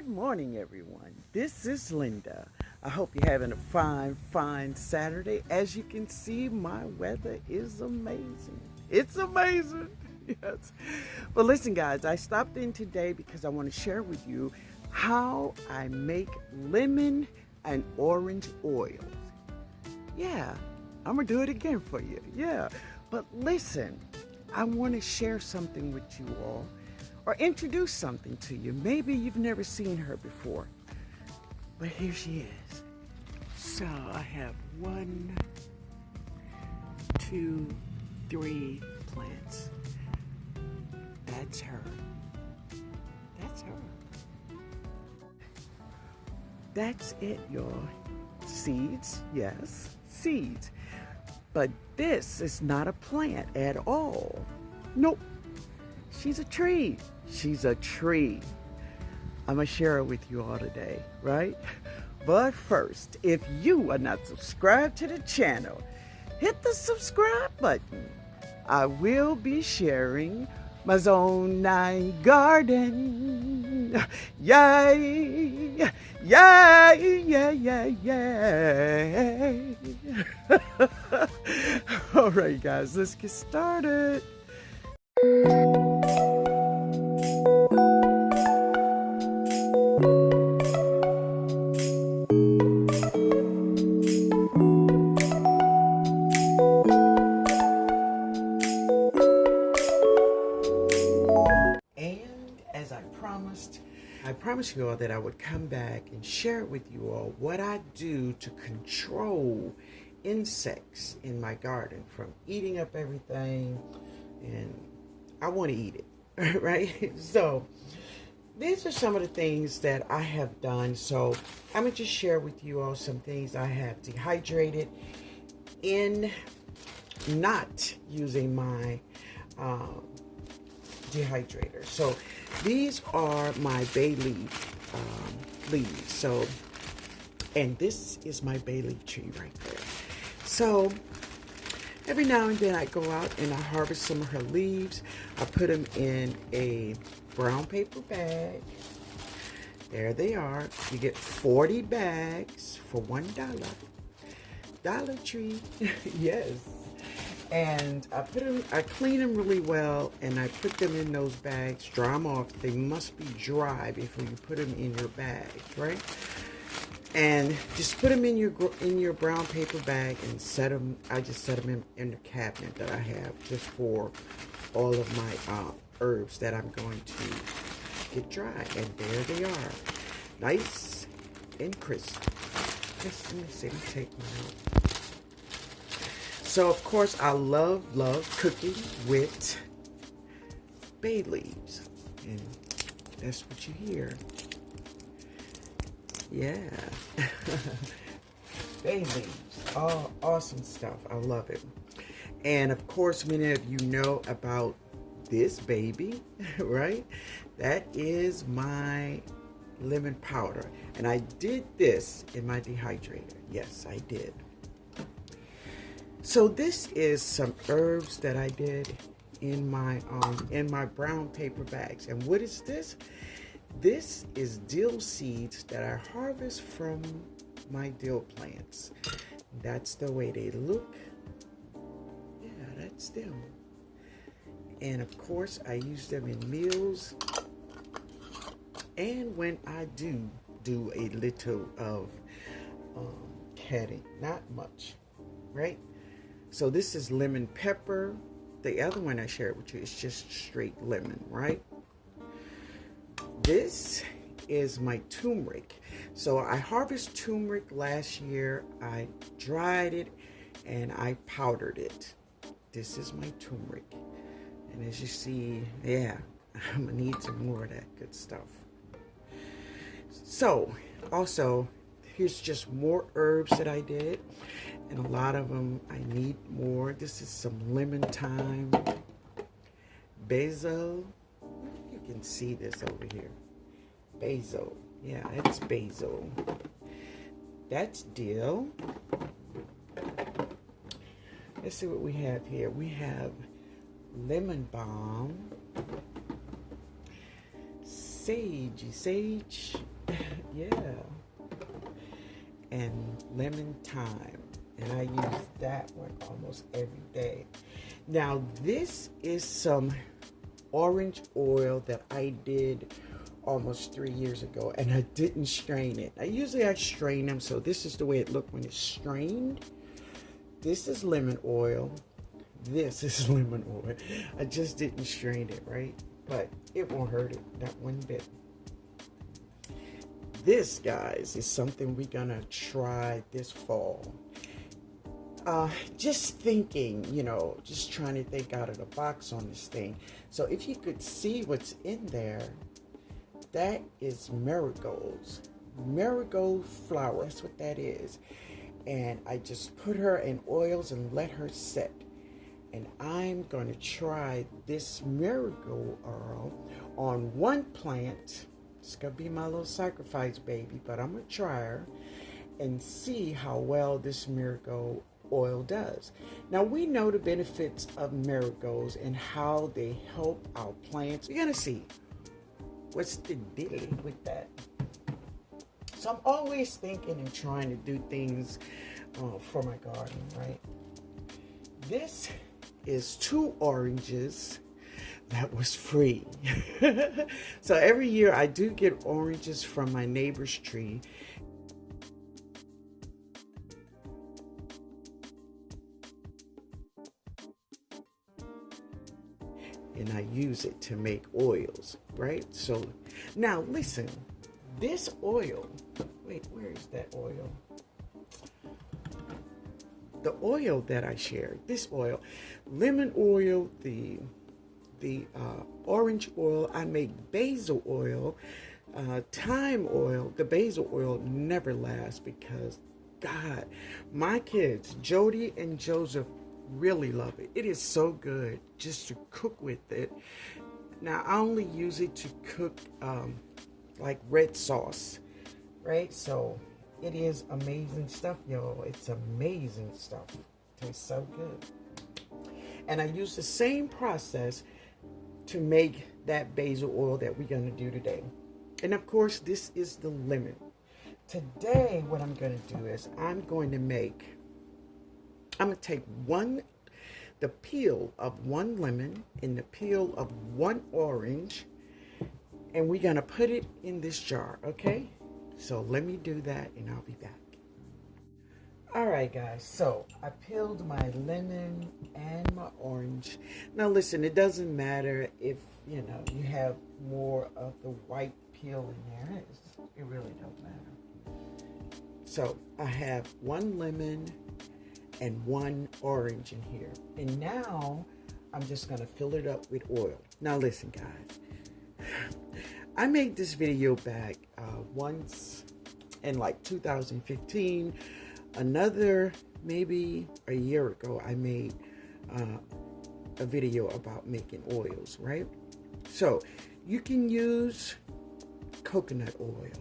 Good morning, everyone. This is Linda. I hope you're having a fine Saturday. As you can see, my weather is amazing. It's amazing. Yes. But listen, guys, I stopped in today because I want to share with you how I make lemon and orange oil. Yeah, I'm going to do it again for you. Yeah. But listen, I want to share something with you all, or introduce something to you. Maybe you've never seen her before, but here she is. So I have 1, 2, 3 plants. That's her. That's her. That's it, y'all. Seeds, yes, seeds. But this is not a plant at all. Nope. She's a tree. She's a tree. I'm going to share it with you all today, right? But first, if you are not subscribed to the channel, hit the subscribe button. I will be sharing my Zone 9 garden. Yay! Yay! Yay! Yay! All right, guys, let's get started. And as I promised you all that I would come back and share with you all what I do to control insects in my garden from eating up everything, and I want to eat it, right? So these are some of the things that I have done. So I'm going to just share with you all some things I have dehydrated in not using my dehydrator. So these are my bay leaf leaves. So, and this is my bay leaf tree right there. So every now and then I go out and I harvest some of her leaves. I put them in a brown paper bag. There they are. You get 40 bags for $1. Dollar Tree. Yes. And I clean them really well, and I put them in those bags, dry them off. They must be dry before you put them in your bag, right? And just put them in your brown paper bag and set them. I just set them in the cabinet that I have just for all of my herbs that I'm going to get dry. And there they are, nice and crisp. Let me see. Let me take one out. So, of course, I love cooking with bay leaves. And that's what you hear. Yeah. Bay leaves. Oh, awesome stuff. I love it. And, of course, many of you know about this baby, right? That is my lemon powder. And I did this in my dehydrator. Yes, I did. So this is some herbs that I did in my brown paper bags. And what is this? This is dill seeds that I harvest from my dill plants. That's the way they look. Yeah, that's them. And of course, I use them in meals. And when I do a little of canning, not much, right? So this is lemon pepper. The other one I shared with you is just straight lemon, right? This is my turmeric. So I harvested turmeric last year. I dried it and I powdered it. This is my turmeric. And as you see, yeah, I'm gonna need some more of that good stuff. So also, here's just more herbs that I did. And a lot of them, I need more. This is some lemon thyme, basil. You can see this over here. Basil. Yeah, it's basil. That's dill. Let's see what we have here. We have lemon balm, sage, Yeah. And lemon thyme. And I use that one almost every day. Now, this is some orange oil that I did almost 3 years ago, and I didn't strain it. I strain them, so this is the way it looked when it's strained. This is lemon oil. This is lemon oil. I just didn't strain it, right? But it won't hurt it, not one bit. This, guys, is something we're gonna try this fall. Just thinking, just trying to think out of the box on this thing. So if you could see what's in there, that is marigolds. Marigold flower, that's what that is. And I just put her in oils and let her set. And I'm going to try this marigold oil on one plant. It's going to be my little sacrifice baby, but I'm going to try her and see how well this marigold oil does. Now, we know the benefits of marigolds and how they help our plants. We're going to see what's the deal with that. So I'm always thinking and trying to do things for my garden, right? This is 2 oranges that was free. So every year I do get oranges from my neighbor's tree. And I use it to make oils, right? So now listen, this oil, wait, where is that oil? The oil that I shared, this oil, lemon oil, the orange oil, I make basil oil, thyme oil. The basil oil never lasts because, God, my kids, Jody and Joseph, really love it. It is so good just to cook with it. Now, I only use it to cook like red sauce, right? So it is amazing stuff, y'all. It's amazing stuff. Tastes so good. And I use the same process to make that basil oil that we're going to do today. And of course, this is the lemon. Today, what I'm going to do is I'm going to take the peel of 1 lemon and the peel of 1 orange, and we're going to put it in this jar, okay? So let me do that and I'll be back. All right, guys, so I peeled my lemon and my orange. Now listen, it doesn't matter if, you have more of the white peel in there. It really don't matter. So I have 1 lemon and 1 orange in here. And now I'm just gonna fill it up with oil. Now listen, guys, I made this video back once in like 2015. Another, maybe a year ago, I made a video about making oils, right? So you can use coconut oil,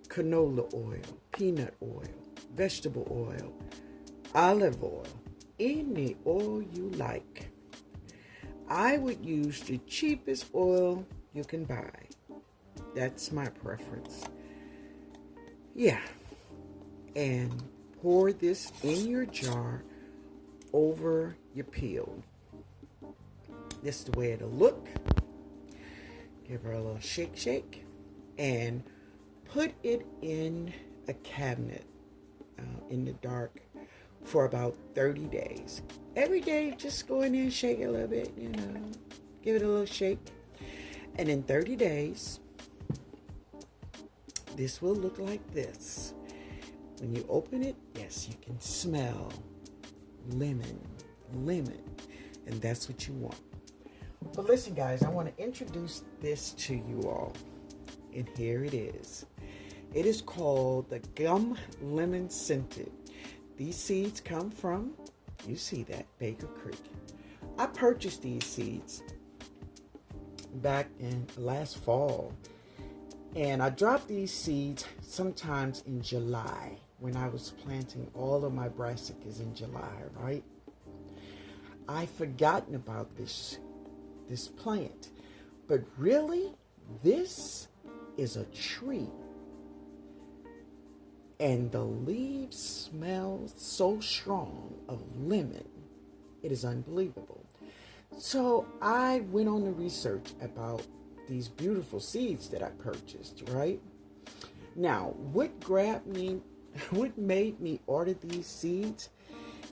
canola oil, peanut oil, vegetable oil, olive oil, any oil you like. I would use the cheapest oil you can buy. That's my preference. Yeah. And pour this in your jar over your peel. This is the way it'll look. Give her a little shake, and put it in a cabinet in the dark for about 30 days. Every day, just go in there and shake it a little bit, give it a little shake. And in 30 days, this will look like this. When you open it, yes, you can smell lemon, and that's what you want. But listen, guys, I want to introduce this to you all, and here it is. It is called the Gum Lemon Scented. These seeds come from, you see that, Baker Creek. I purchased these seeds back in last fall, and I dropped these seeds sometimes in July when I was planting all of my brassicas in July, right? I forgotten about this plant, but really, this is a tree. And the leaves smell so strong of lemon. It is unbelievable. So I went on to research about these beautiful seeds that I purchased, right? Now, what made me order these seeds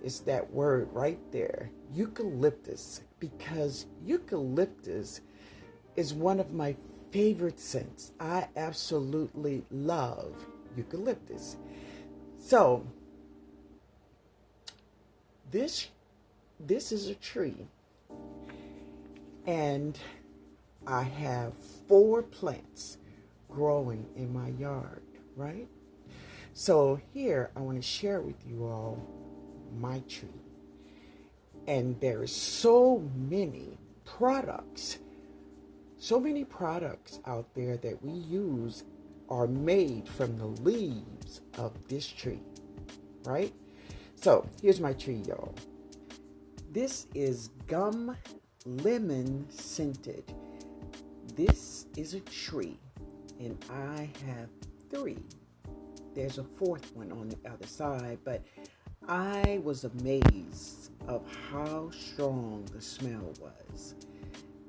is that word right there, eucalyptus, because eucalyptus is one of my favorite scents. I absolutely love eucalyptus. So this is a tree, and I have 4 plants growing in my yard, right? So here I want to share with you all my tree. And there is so many products out there that we use are made from the leaves of this tree, right? So here's my tree, y'all. This is gum lemon scented. This is a tree, and I have 3. There's a 4th one on the other side, but I was amazed of how strong the smell was.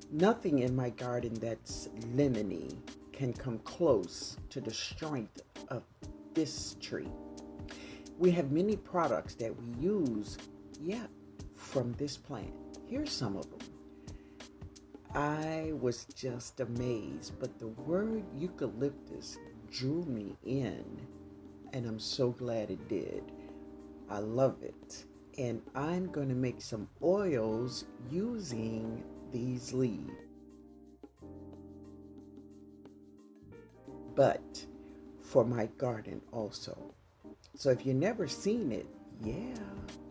Nothing in my garden that's lemony can come close to the strength of this tree. We have many products that we use, from this plant. Here's some of them. I was just amazed, but the word eucalyptus drew me in, and I'm so glad it did. I love it. And I'm going to make some oils using these leaves. But for my garden also. So if you've never seen it,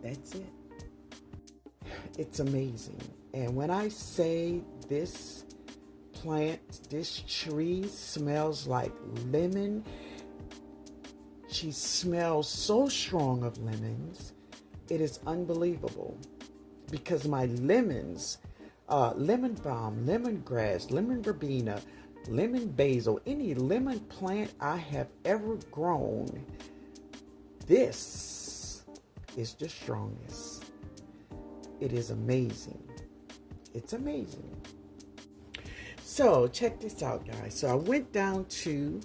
that's it. It's amazing. And when I say this plant, this tree smells like lemon, she smells so strong of lemons, it is unbelievable. Because my lemons, lemon balm, lemongrass, lemon verbena, lemon basil, any lemon plant I have ever grown, this is the strongest. It is amazing. It's amazing. So check this out, guys. So I went down to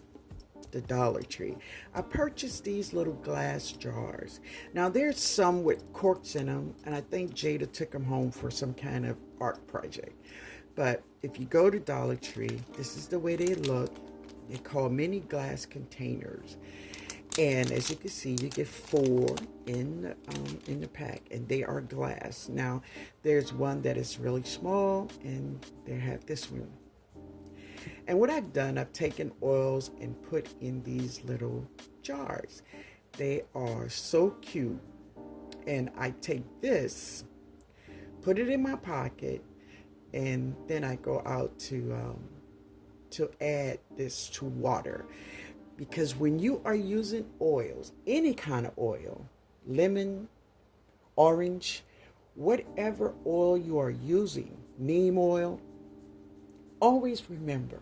the Dollar Tree. I purchased these little glass jars. Now there's some with corks in them, and I think Jada took them home for some kind of art project. But if you go to Dollar Tree, this is the way they look. They're called mini glass containers. And as you can see, you get 4 in the pack, and they are glass. Now, there's one that is really small, and they have this one. And what I've done, I've taken oils and put in these little jars. They are so cute. And I take this, put it in my pocket, and then I go out to add this to water. Because when you are using oils, any kind of oil, lemon, orange, whatever oil you are using, neem oil, always remember,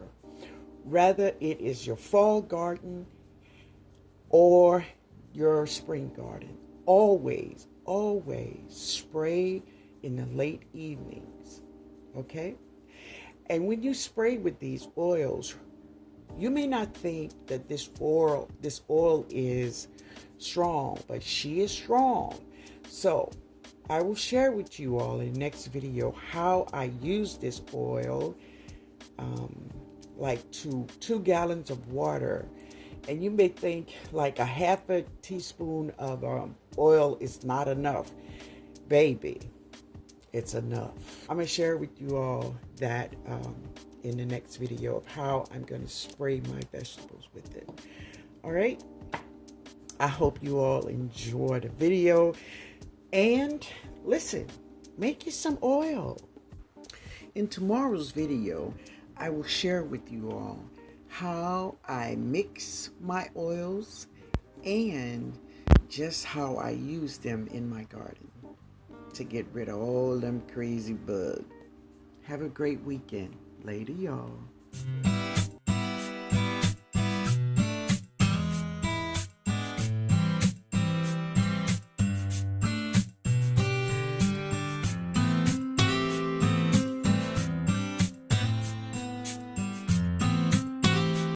whether it is your fall garden or your spring garden, always spray in the late evenings, okay? And when you spray with these oils, you may not think that this oil is strong, but she is strong. So I will share with you all in the next video how I use this oil, like 2 gallons of water. And you may think like a half a teaspoon of oil is not enough. Baby, it's enough. I'm going to share with you all that in the next video of how I'm going to spray my vegetables with it. All right. I hope you all enjoy the video. And listen, make you some oil. In tomorrow's video, I will share with you all how I mix my oils and just how I use them in my garden to get rid of all them crazy bugs. Have a great weekend. Later, y'all.